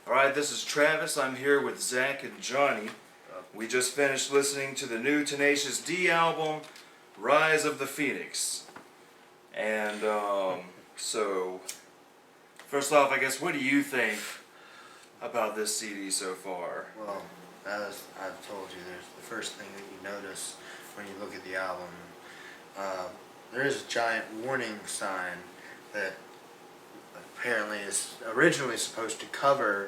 Alright, this is Travis. I'm here with Zach and Johnny. We just finished listening to the new Tenacious D album, Rise of the Fenix. And, so, first off, I guess, what do you think about this CD so far? Well, as I've told you, there's the first thing that you notice when you look at the album. There is a giant warning sign that apparently is originally supposed to cover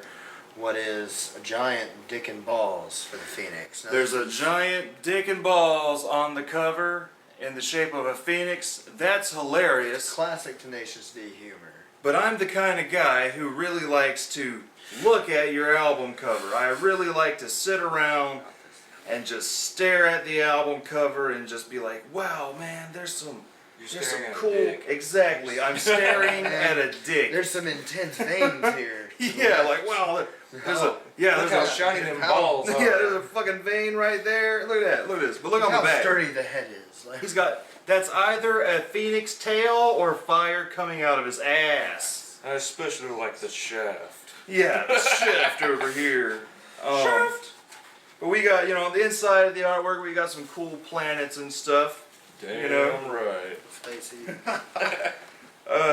what is a giant dick and balls for the Fenix. Now, there's a giant dick and balls on the cover in the shape of a phoenix. That's hilarious. Classic Tenacious D humor. But I'm the kind of guy who really likes to look at your album cover. I really like to sit around and just stare at the album cover and just be like, wow, man, there's some cool... Exactly, I'm staring at a dick. There's some intense veins here. Yeah, like, wow, there's a... Yeah, look there's how shiny them balls are. Yeah, there's a fucking vein right there. Look at that, look at this. But look on the back. How sturdy the head is. Like, He's got... That's either a phoenix tail or fire coming out of his ass. I especially like the shaft. Yeah, the shaft over here. Shaft! But we got, you know, on the inside of the artwork, we got some cool planets and stuff. Damn you know? right. Spacey.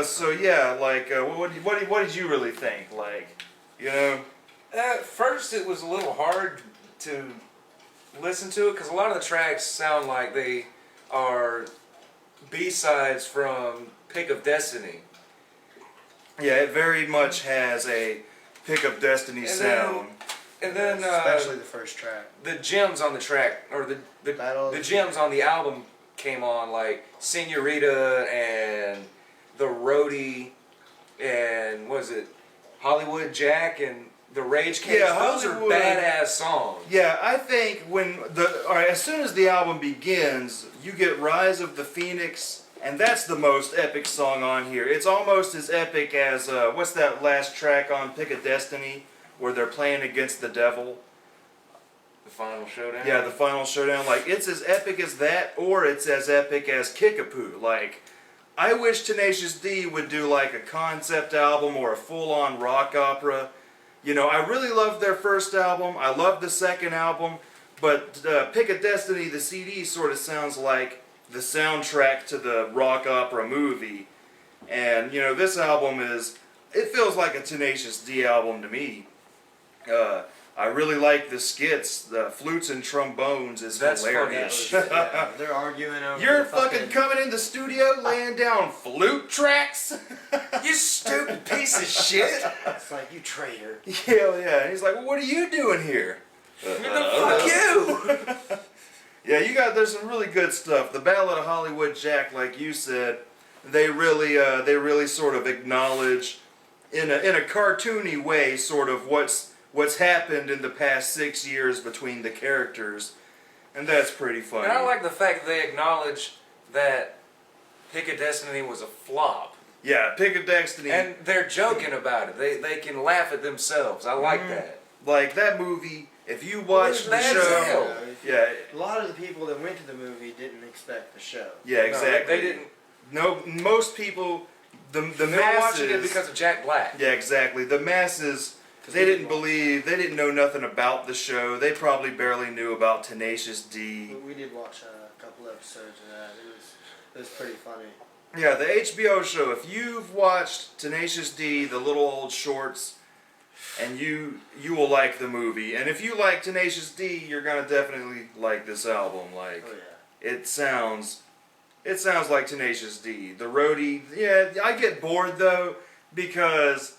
So yeah, like, what did you really think? Like, you know? At first it was a little hard to listen to it because a lot of the tracks sound like they are B-sides from Pick of Destiny. Yeah, it very much has a Pick of Destiny sound. And then especially the first track. The gems on the track, or the gems on the album came on, like Senorita and The Roadie and what was it, Hollywood Jack and The Rage Cage. Yeah, those are badass songs. Yeah, I think as soon as the album begins, you get Rise of the Fenix, and that's the most epic song on here. It's almost as epic as what's that last track on Pick of Destiny, where they're playing against the devil. The final showdown? Yeah, the final showdown. Like, it's as epic as that, or it's as epic as Kickapoo. Like, I wish Tenacious D would do like a concept album or a full-on rock opera. You know, I really loved their first album. I loved the second album. But Pick of Destiny, the CD, sort of sounds like the soundtrack to the rock opera movie. And, you know, this album it feels like a Tenacious D album to me. I really like the skits. The flutes and trombones is hilarious. Yeah, they're arguing over. You're fucking coming in the studio laying down flute tracks? You stupid piece of shit! It's like, you traitor. Yeah. And he's like, well, what are you doing here? Fuck you! Yeah, there's some really good stuff. The Ballad of Hollywood Jack, like you said, they really sort of acknowledge in a cartoony way sort of what's happened in the past 6 years between the characters, and that's pretty funny. And I like the fact that they acknowledge that Pick of Destiny was a flop. Yeah, Pick of Destiny. And they're joking about it. They can laugh at themselves. I like that. Like, that movie, if you watch the show... Yeah. A lot of the people that went to the movie didn't expect the show. Yeah, exactly. No, they didn't. No, most people, the masses... They were watching it because of Jack Black. Yeah, exactly. The masses... They didn't know nothing about the show. They probably barely knew about Tenacious D. We did watch a couple episodes of that. It was pretty funny. Yeah, the HBO show. If you've watched Tenacious D, the little old shorts, and you will like the movie. And if you like Tenacious D, you're gonna definitely like this album. Like, oh, yeah. it sounds like Tenacious D. The Roadie, yeah, I get bored though because.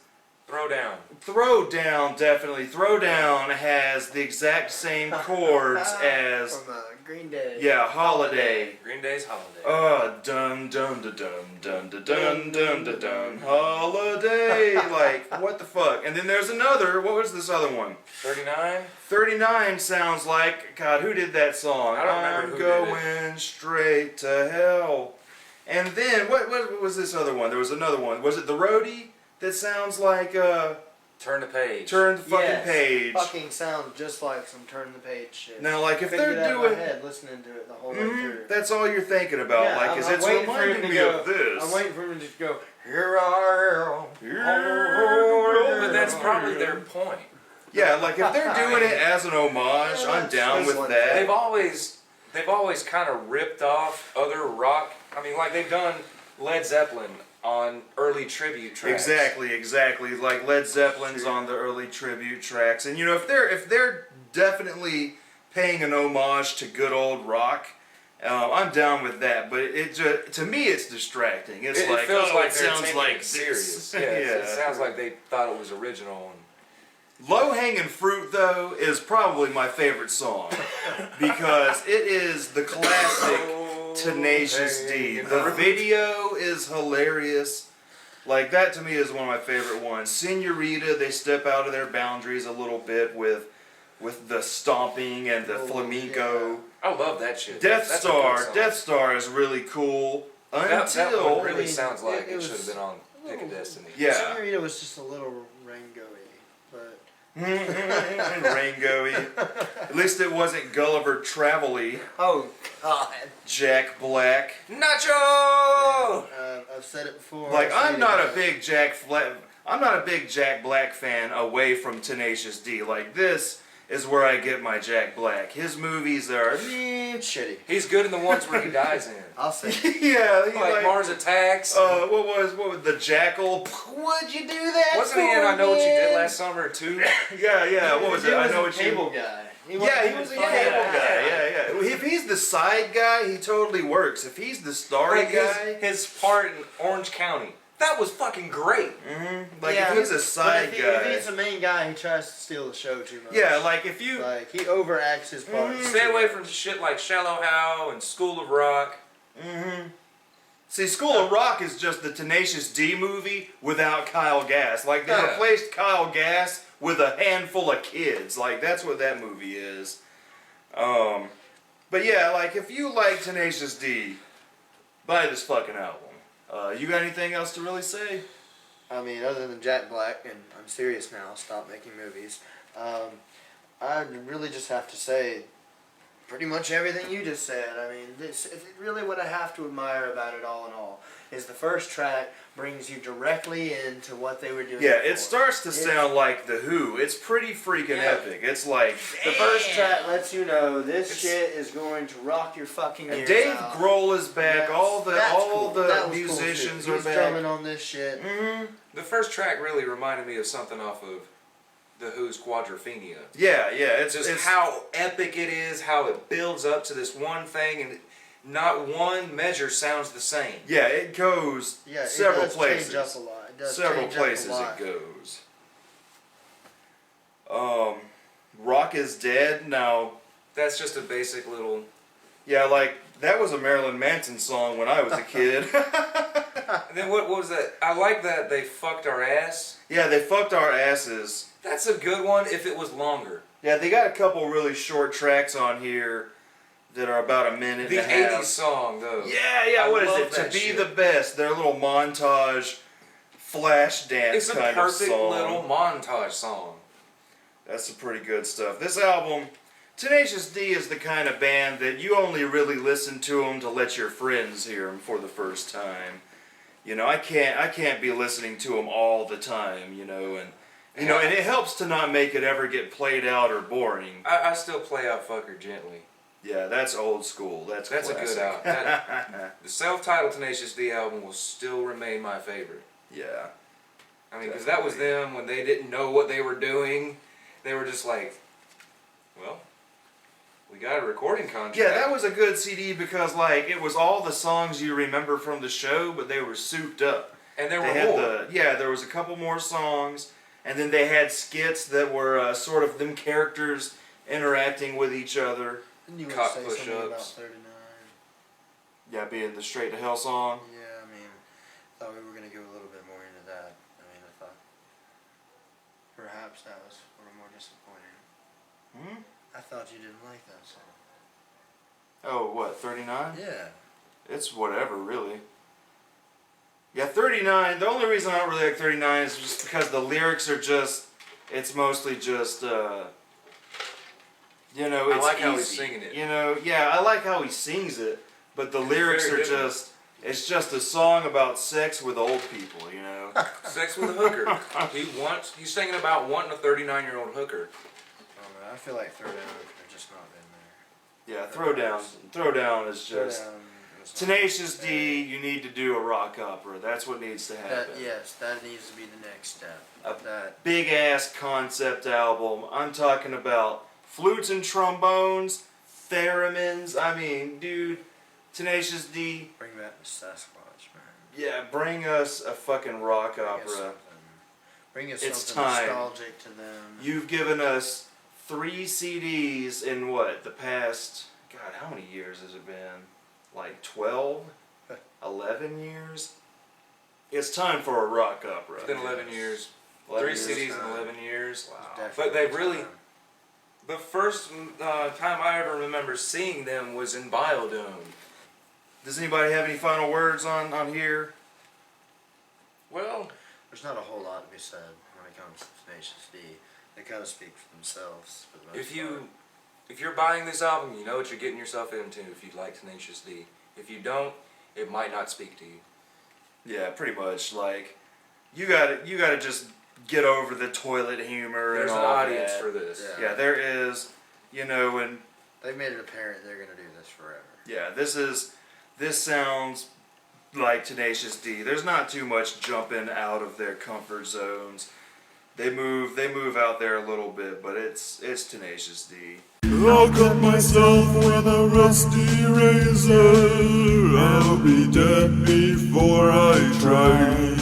Throwdown, definitely. Throwdown has the exact same chords as... From Green Day. Yeah, Holiday. Green Day's Holiday. Dun dun dun dun dun dun dun dun dun Holiday. Like, what the fuck? And then there's another, what was this other one? 39? 39 sounds like, God, who did that song? I don't remember who I'm did going straight to hell. And then, what was this other one? There was another one. Was it The Roadie? That sounds like Turn the page. Turn the fucking Yes, page. Fucking sounds just like some turn the page shit. Now, like, if Couldn't they're get out of my doing... head listening to it the whole way through. That's all you're thinking about, Yeah, like, is I'm it's waiting for him reminding to me go- of this. I'm waiting for him to just go, here I am. But that's probably their point. Yeah, like, if they're doing it as an homage, Yeah, I'm down that's with one that. They've always kind of ripped off other rock. I mean, like they've done Led Zeppelin on early tribute tracks. Exactly. Like Led Zeppelin's on the early tribute tracks, and you know, if they're definitely paying an homage to good old rock, I'm down with that. But it just, to me, it's distracting. It's It like, feels oh, like it they're sounds taking like it serious. this. Yeah, it sounds like they thought it was original. Low Hanging Fruit, though, is probably my favorite song because it is the classic Tenacious D. The video is hilarious. Like, that to me is one of my favorite ones. Senorita, they step out of their boundaries a little bit with the stomping and the flamenco. I love that shit. Death That's a good song. Death Star is really cool. That Until one really I mean, sounds like it it was should have been on Pick of Destiny. Yeah. Senorita was just a little Rango-y, but... Rango-y. At least it wasn't Gulliver Travel-y. Oh, God. Jack Black. Nacho! I've said it before. Like, I'll say I'm it not a again. big Jack Black fan away from Tenacious D. Like, this is where I get my Jack Black. His movies are shitty. He's good in the ones where he dies in. I'll say yeah, he Like Mars Attacks. what was the Jackal? Would you do that? Wasn't he in I Know What You Did Last Summer too? Yeah. What was it? I know a what cable you. guy. He was a cable guy. Yeah. If he's the side guy, he totally works. If he's the starry Like guy, his part in Orange County. That was fucking great. like if he's a side if guy, if he's the main guy, he tries to steal the show too much. yeah, like if you. Like, he overacts his parts. Stay away from shit like Shallow Hal and School of Rock. See, School of Rock is just the Tenacious D movie without Kyle Gass. Like, they Yeah. replaced Kyle Gass with a handful of kids. Like, that's what that movie is. But yeah, like, if you like Tenacious D, buy this fucking album. You got anything else to really say? I mean, other than Jack Black, and I'm serious now, stop making movies. I really just have to say pretty much everything you just said. I mean, this really what I have to admire about it all in all is the first track brings you directly into what they were doing. Yeah, it before. starts to sound like The Who. It's pretty freaking epic. It's like... The first track lets you know this shit is going to rock your fucking ears Dave out. Grohl is back. All the That was musicians cool too. are He's back. drumming on this shit. The first track really reminded me of something off of The Who's Quadrophenia. Yeah. It's Just how epic it is, how it builds up to this one thing, and not one measure sounds the same. Yeah, it goes Yeah, several it does places. change up a lot. It does Several change up a places lot. it goes. Rock is Dead. Now, That's just a basic little... yeah, like that was a Marilyn Manson song when I was a kid. And then what was that? I like that they fucked our ass. Yeah, they fucked our asses. That's a good one if it was longer. Yeah, they got a couple really short tracks on here that are about a minute The and a half. 80s song, though. Yeah, I what is love it? To that Be shit. the Best. Their little montage, flash dance It's a kind of perfect song. little montage song. That's some pretty good stuff. This album, Tenacious D is the kind of band that you only really listen to them to let your friends hear them for the first time. You know, I can't be listening to them all the time. You know, and it helps to not make it ever get played out or boring. I still play Out Fucker Gently. Yeah, that's old school. That's a classic. good album. The self-titled Tenacious D album will still remain my favorite. Yeah. I mean, because that was them when they didn't know what they were doing. They were just like, well, we got a recording contract. Yeah, that was a good CD because, like, it was all the songs you remember from the show, but they were souped up. And there They were had more. there was a couple more songs, and then they had skits that were sort of them characters interacting with each other. Didn't you want Cock to say something about push-ups. 39? Yeah, being the Straight to Hell song. Yeah, I mean, I thought we were going to go a little bit more into that. I mean, I thought perhaps that was a little more disappointing. I thought you didn't like that song. Oh, what, 39? Yeah. It's whatever, really. Yeah, 39, the only reason I don't really like 39 is just because the lyrics are just It's mostly just, you know, I it's like easy. how he's singing it. You know, yeah, I like how he sings it, but the lyrics very are different. just, it's just a song about sex with old people, you know? Sex with a hooker. He's singing about wanting a 39-year-old hooker. I don't know, I feel like Throwdown could have just not been there. Yeah, Throwdown is just... Throwdown was not Tenacious D, there. you need to do a rock opera. That's what needs to happen. Yes, that needs to be the next step. That Big ass concept album. I'm talking about flutes and trombones, theremins. I mean, dude, Tenacious D. bring back the Sasquatch, man. Yeah, bring us a fucking rock Bring us opera. something. Bring us It's something time. nostalgic to them. You've given us 3 CDs in what? The past, God, how many years has it been? Like 12? 11 years? It's time for a rock opera. It's been 11 years. 11 3 years. CDs in 11 years. Wow. Definitely But they really, time. the first time I ever remember seeing them was in Biodome. Does anybody have any final words on here? Well, There's not a whole lot to be said when it comes to Tenacious D. They kind of speak for themselves. For the most part. if you're buying this album, you know what you're getting yourself into if you like Tenacious D. If you don't, it might not speak to you. Yeah, pretty much. Like, you gotta just get over the toilet humor There's and an all audience that. for this. Yeah. Yeah, there is. You know, and They've made it apparent they're going to do this forever. yeah, this sounds like Tenacious D. There's not too much jumping out of their comfort zones. They move out there a little bit, but it's Tenacious D. I'll cut myself with a rusty razor. I'll be dead before I try.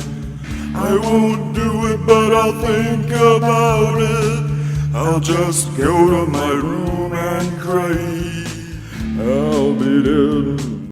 I won't do it, but I'll think about it. I'll just go to my room and cry. I'll be dead